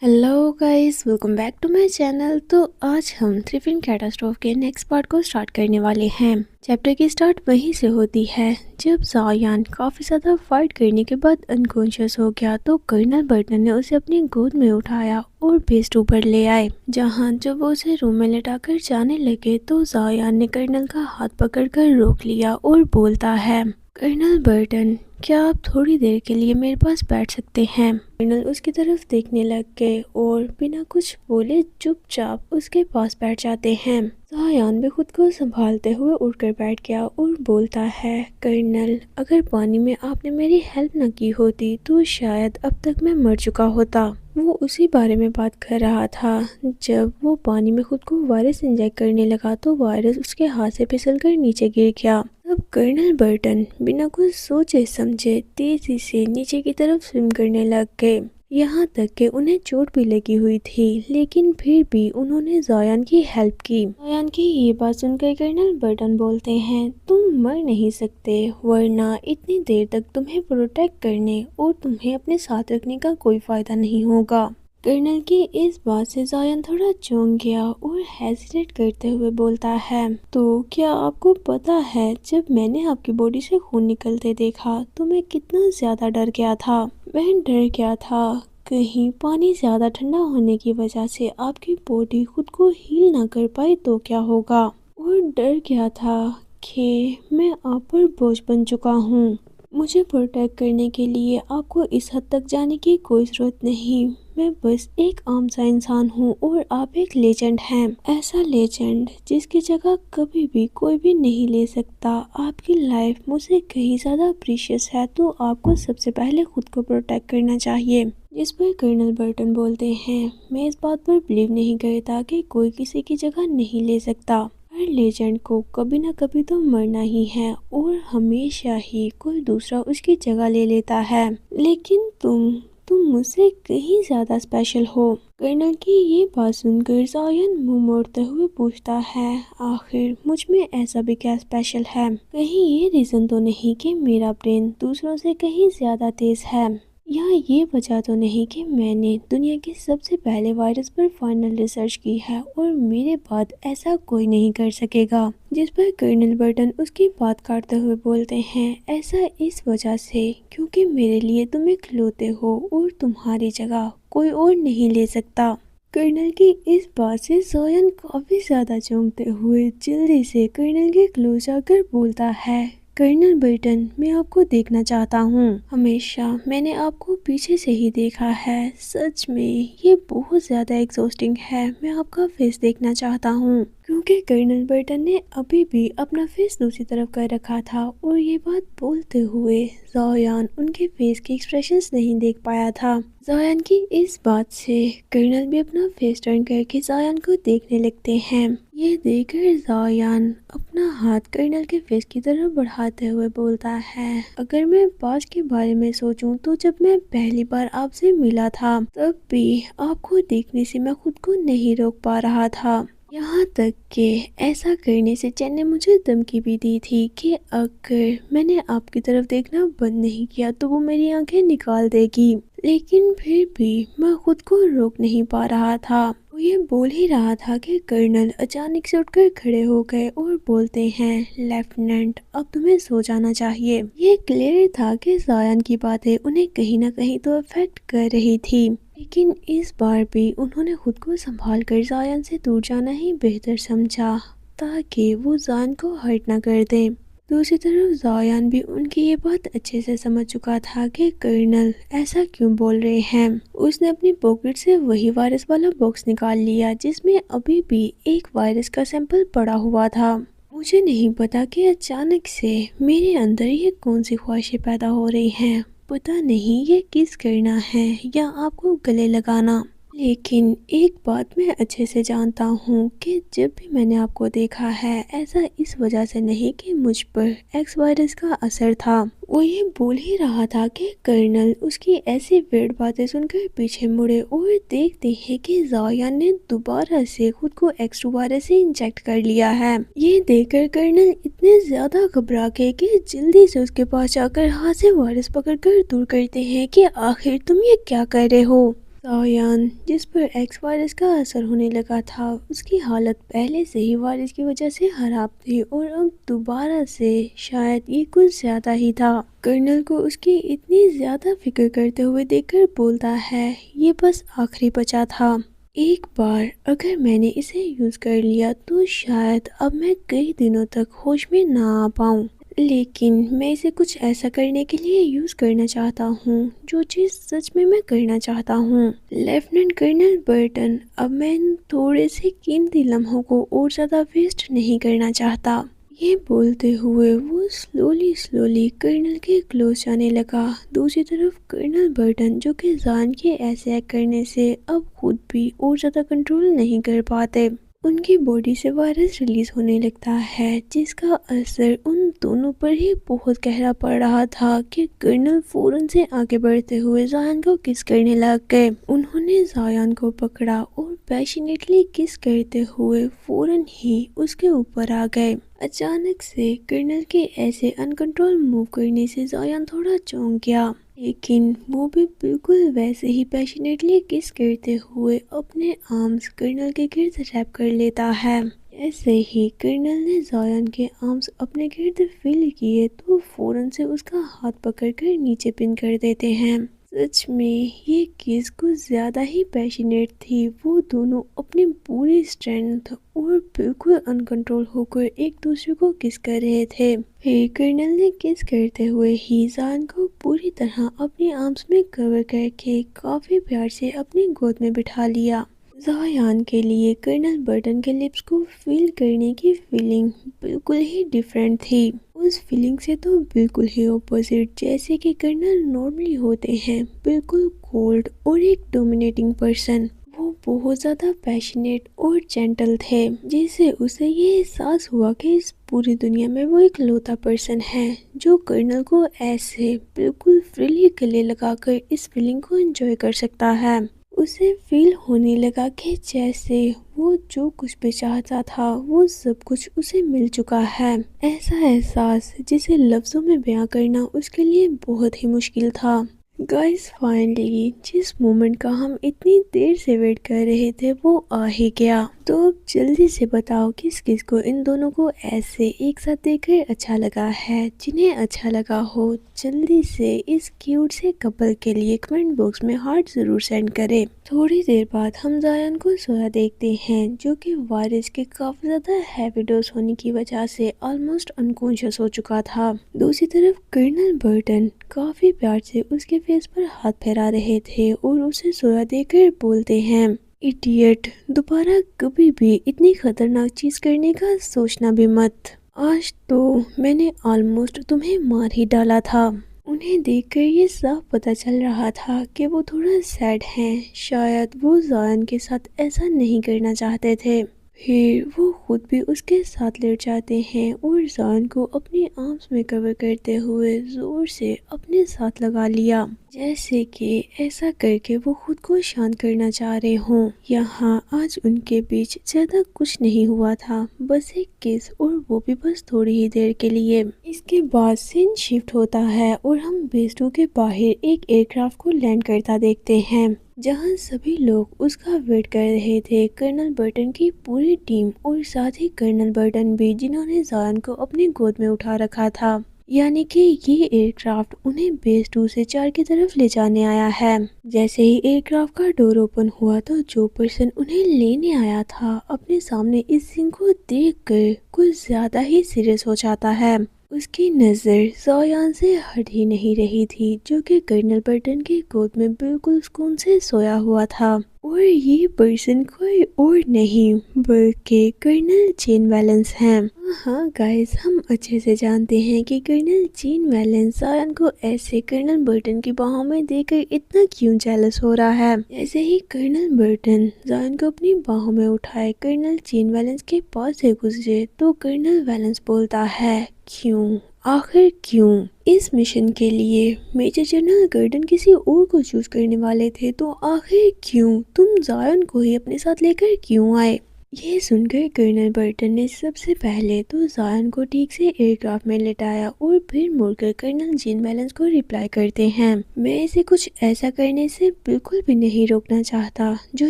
Hello guys, welcome back to my channel. तो आज हम थ्री फिल्म कैटास्ट्रॉफ के नेक्स्ट पार्ट को स्टार्ट करने वाले हैं। चैप्टर की स्टार्ट वहीं से होती है जब जायान काफ़ी ज़्यादा फाइट करने के बाद अनकॉन्शियस हो गया तो कर्नल बर्टन ने उसे अपनी गोद में उठाया और बेस्ट ऊपर ले आए। जहां जब वो उसे रूम में लेटाकर जाने लगे तो जायान ने कर्नल का हाथ पकड़कर रोक लिया और बोलता है, कर्नल बर्टन, क्या आप थोड़ी देर के लिए मेरे पास बैठ सकते हैं? कर्नल उसकी तरफ देखने लग गए और बिना कुछ बोले चुपचाप उसके पास बैठ जाते हैं। जायान भी खुद को संभालते हुए उठकर बैठ गया और बोलता है, कर्नल, अगर पानी में आपने मेरी हेल्प न की होती तो शायद अब तक मैं मर चुका होता। वो उसी बारे में बात कर रहा था। जब वो पानी में खुद को वायरस इंजेक्ट करने लगा तो वायरस उसके हाथ से फिसलकर नीचे गिर गया। तब कर्नल बर्टन बिना कुछ सोचे समझे तेजी से नीचे की तरफ स्विम करने लग गए। यहाँ तक कि उन्हें चोट भी लगी हुई थी, लेकिन फिर भी उन्होंने जायान की हेल्प की। जायान की ये बात सुनकर कर्नल बर्टन बोलते हैं, तुम मर नहीं सकते, वरना इतनी देर तक तुम्हें प्रोटेक्ट करने और तुम्हें अपने साथ रखने का कोई फायदा नहीं होगा। कर्नल की इस बात से जायान थोड़ा चौंक गया और हेजिटेट करते हुए बोलता है, तो क्या आपको पता है, जब मैंने आपकी बॉडी से खून निकलते देखा तो मैं कितना ज़्यादा डर गया था। मैं डर गया था कहीं पानी ज़्यादा ठंडा होने की वजह से आपकी बॉडी खुद को हील ना कर पाई तो क्या होगा। और डर गया था कि मैं आप पर बोझ बन चुका हूँ। मुझे प्रोटेक्ट करने के लिए आपको इस हद तक जाने की कोई ज़रूरत नहीं। मैं बस एक आम सा इंसान हूँ और आप एक लेजेंड हैं। ऐसा लेजेंड जिसकी जगह कभी भी कोई भी नहीं ले सकता। आपकी लाइफ मुझसे कहीं ज़्यादा प्रीशियस है, तो आपको सबसे पहले खुद को प्रोटेक्ट करना चाहिए। जिस पर कर्नल बर्टन बोलते हैं, मैं इस बात पर बिलीव नहीं करता कि कोई किसी की जगह नहीं ले सकता। हर लेजेंड को कभी ना कभी तो मरना ही है और हमेशा ही कोई दूसरा उसकी जगह ले लेता है। लेकिन तुम मुझसे कहीं ज़्यादा स्पेशल हो। कर्नल की ये बात सुनकर जायान मुंह मोड़ते हुए पूछता है, आखिर मुझ में ऐसा भी क्या स्पेशल है? कहीं ये रीज़न तो नहीं कि मेरा ब्रेन दूसरों से कहीं ज़्यादा तेज़ है, या ये वजह तो नहीं कि मैंने दुनिया के सबसे पहले वायरस पर फाइनल रिसर्च की है और मेरे बाद ऐसा कोई नहीं कर सकेगा। जिस पर कर्नल बर्टन उसकी बात काटते हुए बोलते हैं, ऐसा इस वजह से क्योंकि मेरे लिए तुम इकलौते हो और तुम्हारी जगह कोई और नहीं ले सकता। कर्नल की इस बात से जायान काफी ज्यादा चौंकते हुए जल्दी से कर्नल के क्लोज आकर बोलता है, कर्नल बर्टन, मैं आपको देखना चाहता हूँ। हमेशा मैंने आपको पीछे से ही देखा है। सच में ये बहुत ज़्यादा एग्जॉस्टिंग है। मैं आपका फेस देखना चाहता हूँ। क्योंकि कर्नल बर्टन ने अभी भी अपना फेस दूसरी तरफ कर रखा था और ये बात बोलते हुए जायान उनके फेस के एक्सप्रेशंस नहीं देख पाया था। जायान की इस बात से कर्नल भी अपना फेस टर्न करके जायान को देखने लगते हैं। ये देखकर जायान अपना हाथ कर्नल के फेस की तरफ बढ़ाते हुए बोलता है, अगर मैं पास के बारे में सोचूं तो जब मैं पहली बार आपसे मिला था तब भी आपको देखने से मैं खुद को नहीं रोक पा रहा था। यहाँ तक कि ऐसा करने से चैन ने मुझे धमकी भी दी थी कि अगर मैंने आपकी तरफ देखना बंद नहीं किया तो वो मेरी आंखें निकाल देगी। लेकिन फिर भी मैं खुद को रोक नहीं पा रहा था। वो ये बोल ही रहा था कि कर्नल अचानक से उठकर खड़े हो गए और बोलते हैं, लेफ्टिनेंट, अब तुम्हें सो जाना चाहिए। ये क्लियर था कि जायान की बातें उन्हें कहीं ना कहीं तो अफेक्ट कर रही थी, लेकिन इस बार भी उन्होंने खुद को संभाल कर जायान से दूर जाना ही बेहतर समझा ताकि वो जायान को हर्ट ना कर दे। दूसरी तरफ जायान भी उनकी ये बात अच्छे से समझ चुका था कि कर्नल ऐसा क्यों बोल रहे हैं। उसने अपनी पॉकेट से वही वायरस वाला बॉक्स निकाल लिया जिसमें अभी भी एक वायरस का सैंपल पड़ा हुआ था। मुझे नहीं पता कि अचानक से मेरे अंदर ये कौन सी ख्वाहिशें पैदा हो रही हैं। पता नहीं ये किस करना है या आपको गले लगाना, लेकिन एक बात मैं अच्छे से जानता हूँ कि जब भी मैंने आपको देखा है ऐसा इस वजह से नहीं कि मुझ पर एक्स वायरस का असर था। वो ये बोल ही रहा था कि कर्नल उसकी ऐसी वियर्ड बातें सुनकर पीछे मुड़े और देखते हैं कि जायान ने दोबारा से खुद को एक्स वायरस से इंजेक्ट कर लिया है। ये देखकर कर्नल इतने ज्यादा घबरा गए कि जल्दी से उसके पास जाकर हाथ से वायरस पकड़कर दूर करते हैं कि आखिर तुम ये क्या कर रहे हो। ज़ायान जिस पर एक्स वائرس का असर होने लगा था, उसकी हालत पहले से ही वائرس की वजह से खराब थी और अब दोबारा से शायद ये कुछ ज़्यादा ही था। कर्नल को उसकी इतनी ज़्यादा फिक्र करते हुए देखकर बोलता है, ये बस आखिरी बचा था। एक बार अगर मैंने इसे यूज़ कर लिया तो शायद अब मैं कई दिनों तक होश में ना आ पाऊँ, लेकिन मैं इसे कुछ ऐसा करने के लिए यूज़ करना चाहता हूँ जो चीज़ सच में मैं करना चाहता हूँ। लेफ्टिनेंट कर्नल बर्टन, अब मैं इन थोड़े से कीमती लम्हों को और ज़्यादा वेस्ट नहीं करना चाहता। ये बोलते हुए वो स्लोली कर्नल के क्लोज जाने लगा। दूसरी तरफ कर्नल बर्टन, जो कि जान के ऐसे एक्ट करने से अब खुद भी और ज़्यादा कंट्रोल नहीं कर पाते, उनकी बॉडी से वायरस रिलीज होने लगता है, जिसका असर उन दोनों पर ही बहुत गहरा पड़ रहा था कि कर्नल फौरन से आगे बढ़ते हुए जायान को किस करने लग गए। उन्होंने जायान को पकड़ा और पैशनेटली किस करते हुए फौरन ही उसके ऊपर आ गए। अचानक से कर्नल के ऐसे अनकंट्रोल मूव करने से जायान थोड़ा चौंक गया, लेकिन वो भी बिल्कुल वैसे ही पैशनेटली किस करते हुए अपने आर्म्स कर्नल के गिर्द रैप कर लेता है। ऐसे ही कर्नल ने जायान के आर्म्स अपने गिर्द फील किए तो फौरन से उसका हाथ पकड़कर नीचे पिन कर देते हैं। सच में ये किस कुछ ज़्यादा ही पैशनेट थी। वो दोनों अपनी पूरी स्ट्रेंथ और बिल्कुल अनकंट्रोल होकर एक दूसरे को किस कर रहे थे। फिर कर्नल ने किस करते हुए ही जान को पूरी तरह अपने आर्म्स में कवर करके काफ़ी प्यार से अपनी गोद में बिठा लिया। जायान के लिए कर्नल बर्टन के लिप्स को फील करने की फीलिंग बिल्कुल ही डिफरेंट थी। उस फीलिंग से तो बिल्कुल ही ऑपोजिट, जैसे कि कर्नल नॉर्मली होते हैं, बिल्कुल कोल्ड और एक डोमिनेटिंग पर्सन। वो बहुत ज़्यादा पैशनेट और जेंटल थे, जिससे उसे ये एहसास हुआ कि इस पूरी दुनिया में वो एक लौता पर्सन है जो कर्नल को ऐसे बिल्कुल फ्रीली गले लगाकर इस फीलिंग को एंजॉय कर सकता है। उसे फील होने लगा कि जैसे वो जो कुछ भी चाहता था वो सब कुछ उसे मिल चुका है। ऐसा एहसास जिसे लफ्ज़ों में बयां करना उसके लिए बहुत ही मुश्किल था। गाइस, फाइनली जिस मोमेंट का हम इतनी देर से वेट कर रहे थे वो आ ही गया। तो अब जल्दी से बताओ किस किस को इन दोनों को ऐसे एक साथ देखकर अच्छा लगा है। जिन्हें अच्छा लगा हो जल्दी से इस क्यूट से कपल के लिए कमेंट बॉक्स में हार्ट ज़रूर सेंड करें। थोड़ी देर बाद हम जायान को सोया देखते हैं, जो कि वायरस के काफ़ी ज़्यादा हैवी डोज होने की वजह से ऑलमोस्ट अनकॉन्शियस हो चुका था। दूसरी तरफ कर्नल बर्टन काफ़ी प्यार से उसके फेस पर हाथ फैला रहे थे और उसे सोया देकर बोलते हैं, इडियट, दोबारा कभी भी इतनी खतरनाक चीज़ करने का सोचना भी मत। आज तो मैंने ऑलमोस्ट तुम्हें मार ही डाला था। उन्हें देखकर ये साफ पता चल रहा था कि वो थोड़ा सैड हैं। शायद वो जायान के साथ ऐसा नहीं करना चाहते थे। फिर वो खुद भी उसके साथ लेट जाते हैं और जान को अपनी आर्म्स में कवर करते हुए जोर से अपने साथ लगा लिया, जैसे कि ऐसा करके वो खुद को शांत करना चाह रहे हों। यहाँ आज उनके बीच ज्यादा कुछ नहीं हुआ था, बस एक किस, और वो भी बस थोड़ी ही देर के लिए। इसके बाद सीन शिफ्ट होता है और हम बेस 2 के बाहर एक एयरक्राफ्ट को लैंड करता देखते हैं, जहां सभी लोग उसका वेट कर रहे थे। कर्नल बर्टन की पूरी टीम और साथ ही कर्नल बर्टन भी, जिन्होंने जायान को अपनी गोद में उठा रखा था। यानी कि ये एयरक्राफ्ट उन्हें बेस 2 से 4 की तरफ ले जाने आया है। जैसे ही एयरक्राफ्ट का डोर ओपन हुआ तो जो पर्सन उन्हें लेने आया था अपने सामने इस सीन को देखकर कुछ ज्यादा ही सीरियस हो जाता है। उसकी नज़र जायान से हट ही नहीं रही थी, जो कि कर्नल बर्टन की गोद में बिल्कुल सुकून से सोया हुआ था। और ये पर्सन कोई और नहीं बल्कि कर्नल जीन वैलेंस हैं। हाँ गाइस, हम अच्छे से जानते हैं कि कर्नल जीन वैलेंस जायान को ऐसे कर्नल बर्टन की बाहों में देखकर इतना क्यों जेलस हो रहा है। जैसे ही कर्नल बर्टन जायान को अपनी बाहों में उठाए कर्नल जीन वैलेंस के पास से गुजरे तो कर्नल वैलेंस बोलता है, क्यों, आखिर क्यों? इस मिशन के लिए मेजर जनरल गर्डन किसी और को चूज करने वाले थे, तो आखिर क्यों तुम जायान को ही अपने साथ लेकर क्यों आए? یہ سن کر کرنل برٹن نے سب سے پہلے تو زایان کو ٹھیک سے ایئر کرافٹ میں لٹایا اور پھر مڑ کر کرنل جین ویلنس کو ریپلائی کرتے ہیں، میں اسے کچھ ایسا کرنے سے بالکل بھی نہیں روکنا چاہتا جو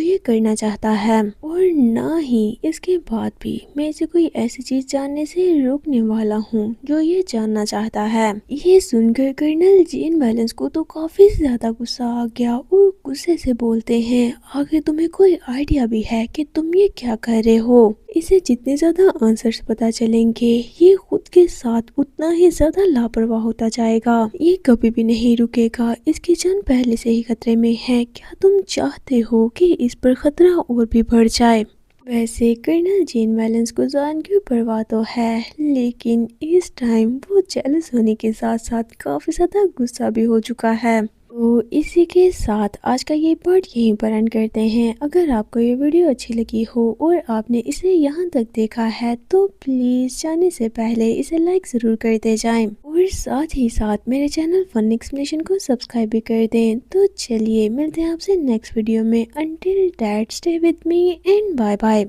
یہ کرنا چاہتا ہے، اور نہ ہی اس کے بعد بھی میں اسے کوئی ایسی چیز جاننے سے روکنے والا ہوں جو یہ جاننا چاہتا ہے۔ یہ سن کر کرنل جین ویلنس کو تو کافی زیادہ غصہ آ گیا اور غصے سے بولتے ہیں، آخر تمہیں کوئی آئیڈیا بھی ہے کہ تم یہ کیا کر رہے ہو؟ اسے جتنے زیادہ آنسرز پتا چلیں گے یہ خود کے ساتھ اتنا ہی زیادہ لاپرواہ ہوتا جائے گا، یہ کبھی بھی نہیں رکے گا، اس کی جان پہلے سے ہی خطرے میں ہے، کیا تم چاہتے ہو کہ اس پر خطرہ اور بھی بڑھ جائے؟ ویسے کرنل جین ویلنس کو زایان کی پرواہ تو ہے، لیکن اس ٹائم وہ جیلس ہونے کے ساتھ ساتھ کافی زیادہ غصہ بھی ہو چکا ہے۔ تو اسی کے ساتھ آج کا یہ پارٹ یہیں پر اینڈ کرتے ہیں۔ اگر آپ کو یہ ویڈیو اچھی لگی ہو اور آپ نے اسے یہاں تک دیکھا ہے تو پلیز جانے سے پہلے اسے لائک ضرور کرتے جائیں، اور ساتھ ہی ساتھ میرے چینل فن ایکسپلینیشن کو سبسکرائب بھی کر دیں۔ تو چلیے ملتے ہیں آپ سے نیکسٹ ویڈیو میں، until that stay with me and bye bye.